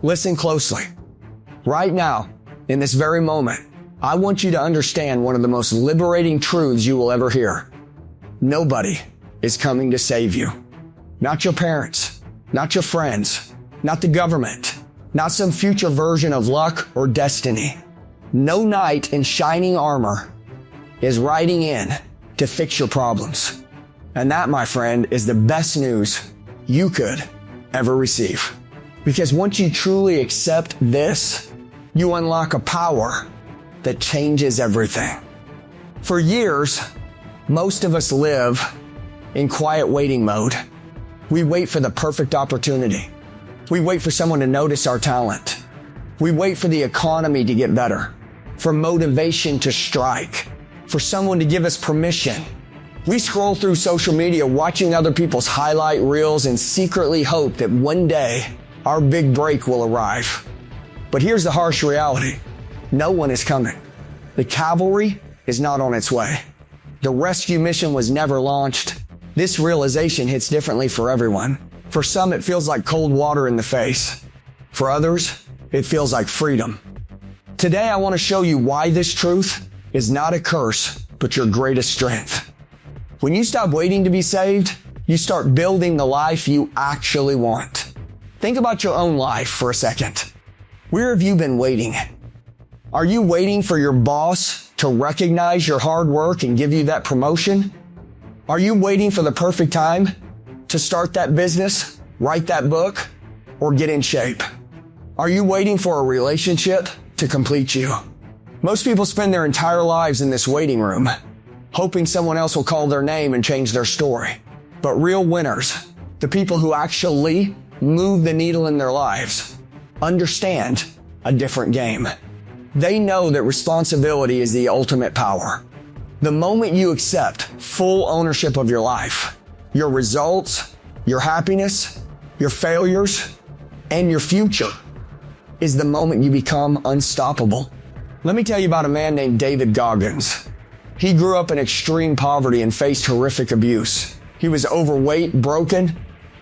Listen closely. Right now, in this very moment, I want you to understand one of the most liberating truths you will ever hear. Nobody is coming to save you. Not your parents, not your friends, not the government, not some future version of luck or destiny. No knight in shining armor is riding in to fix your problems. And that, my friend, is the best news you could ever receive. Because once you truly accept this, you unlock a power that changes everything. For years, most of us live in quiet waiting mode. We wait for the perfect opportunity. We wait for someone to notice our talent. We wait for the economy to get better, for motivation to strike, for someone to give us permission. We scroll through social media watching other people's highlight reels and secretly hope that one day our big break will arrive. But here's the harsh reality. No one is coming. The cavalry is not on its way. The rescue mission was never launched. This realization hits differently for everyone. For some, it feels like cold water in the face. For others, it feels like freedom. Today, I want to show you why this truth is not a curse, but your greatest strength. When you stop waiting to be saved, you start building the life you actually want. Think about your own life for a second. Where have you been waiting? Are you waiting for your boss to recognize your hard work and give you that promotion? Are you waiting for the perfect time to start that business, write that book, or get in shape? Are you waiting for a relationship to complete you? Most people spend their entire lives in this waiting room, hoping someone else will call their name and change their story. But real winners, the people who actually move the needle in their lives, understand a different game. They know that responsibility is the ultimate power. The moment you accept full ownership of your life, your results, your happiness, your failures, and your future is the moment you become unstoppable. Let me tell you about a man named David Goggins. He grew up in extreme poverty and faced horrific abuse. He was overweight, broken,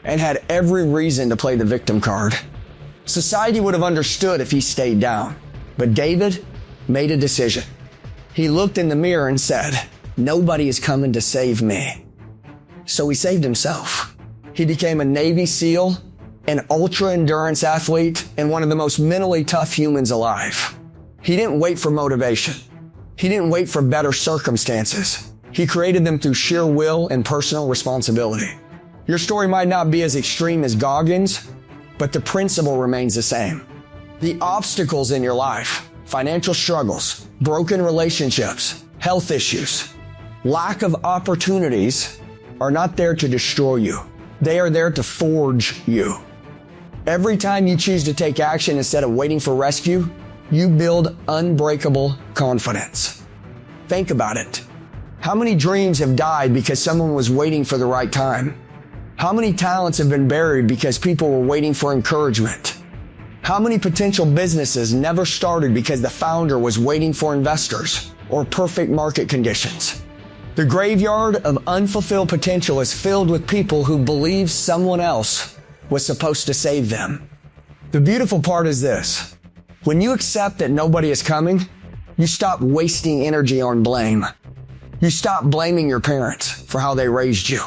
and had every reason to play the victim card. Society would have understood if he stayed down, but David made a decision. He looked in the mirror and said, "Nobody is coming to save me." So he saved himself. He became a Navy SEAL, an ultra-endurance athlete, and one of the most mentally tough humans alive. He didn't wait for motivation. He didn't wait for better circumstances. He created them through sheer will and personal responsibility. Your story might not be as extreme as Goggins, but the principle remains the same. The obstacles in your life, financial struggles, broken relationships, health issues, lack of opportunities are not there to destroy you. They are there to forge you. Every time you choose to take action instead of waiting for rescue, you build unbreakable confidence. Think about it. How many dreams have died because someone was waiting for the right time? How many talents have been buried because people were waiting for encouragement? How many potential businesses never started because the founder was waiting for investors or perfect market conditions? The graveyard of unfulfilled potential is filled with people who believe someone else was supposed to save them. The beautiful part is this. When you accept that nobody is coming, you stop wasting energy on blame. You stop blaming your parents for how they raised you.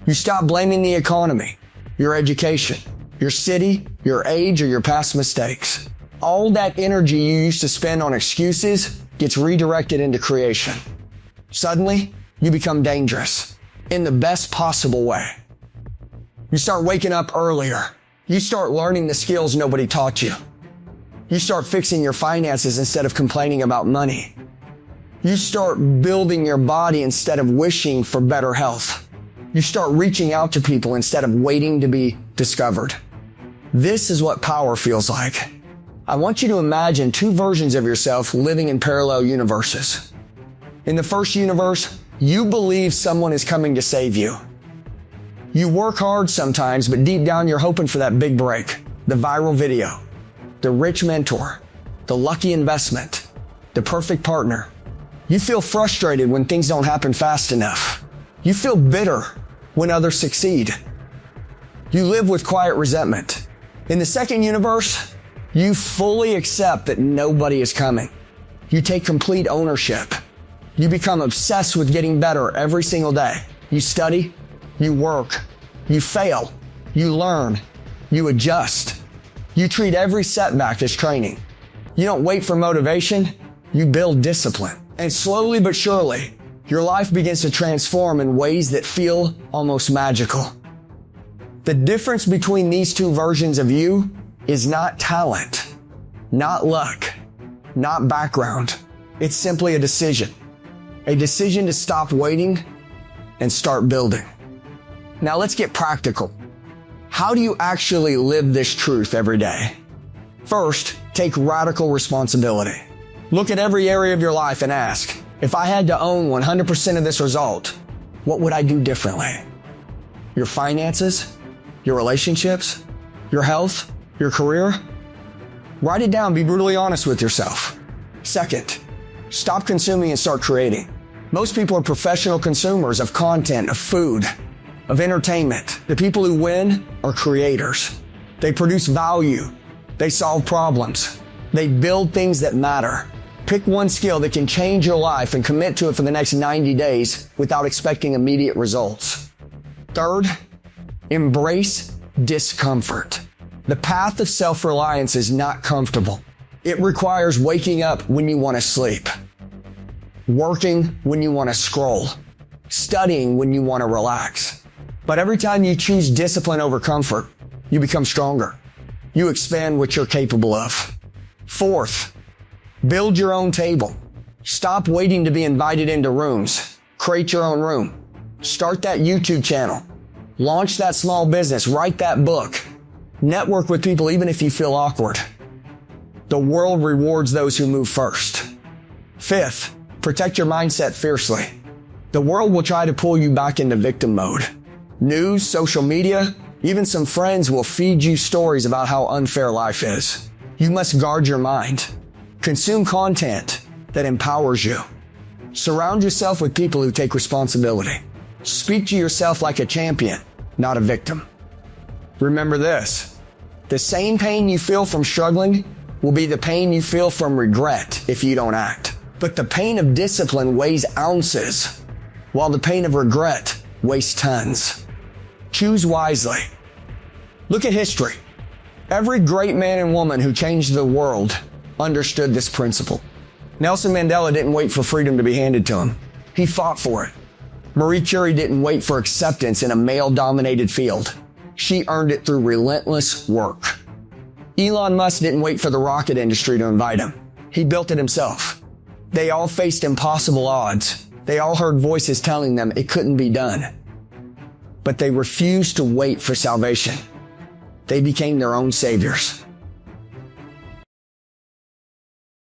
You stop blaming the economy, your education, your city, your age, or your past mistakes. All that energy you used to spend on excuses gets redirected into creation. Suddenly, you become dangerous in the best possible way. You start waking up earlier. You start learning the skills nobody taught you. You start fixing your finances instead of complaining about money. You start building your body instead of wishing for better health. You start reaching out to people instead of waiting to be discovered. This is what power feels like. I want you to imagine two versions of yourself living in parallel universes. In the first universe, you believe someone is coming to save you. You work hard sometimes, but deep down you're hoping for that big break, the viral video, the rich mentor, the lucky investment, the perfect partner. You feel frustrated when things don't happen fast enough. You feel bitter when others succeed. You live with quiet resentment. In the second universe, You fully accept that nobody is coming. You take complete ownership. You become obsessed with getting better every single day. You study, you work, you fail, you learn, you adjust. You treat every setback as training. You don't wait for motivation, you build discipline. And slowly but surely, your life begins to transform in ways that feel almost magical. The difference between these two versions of you is not talent, not luck, not background. It's simply a decision. A decision to stop waiting and start building. Now let's get practical. How do you actually live this truth every day? First, take radical responsibility. Look at every area of your life and ask, if I had to own 100% of this result, what would I do differently? Your finances, your relationships, your health, your career? Write it down, be brutally honest with yourself. Second, stop consuming and start creating. Most people are professional consumers of content, of food, of entertainment. The people who win are creators. They produce value. They solve problems. They build things that matter. Pick one skill that can change your life and commit to it for the next 90 days without expecting immediate results. Third, embrace discomfort. The path of self-reliance is not comfortable. It requires waking up when you want to sleep, working when you want to scroll, studying when you want to relax. But every time you choose discipline over comfort, you become stronger. You expand what you're capable of. Fourth, build your own table. Stop waiting to be invited into rooms. Create your own room. Start that YouTube channel. Launch that small business. Write that book. Network with people even if you feel awkward. The world rewards those who move first. Fifth, protect your mindset fiercely. The world will try to pull you back into victim mode. News, social media, even some friends will feed you stories about how unfair life is. You must guard your mind. Consume content that empowers you. Surround yourself with people who take responsibility. Speak to yourself like a champion, not a victim. Remember this, the same pain you feel from struggling will be the pain you feel from regret if you don't act. But the pain of discipline weighs ounces, while the pain of regret weighs tons. Choose wisely. Look at history. Every great man and woman who changed the world understood this principle. Nelson Mandela didn't wait for freedom to be handed to him. He fought for it. Marie Curie didn't wait for acceptance in a male-dominated field. She earned it through relentless work. Elon Musk didn't wait for the rocket industry to invite him. He built it himself. They all faced impossible odds. They all heard voices telling them it couldn't be done. But they refused to wait for salvation. They became their own saviors.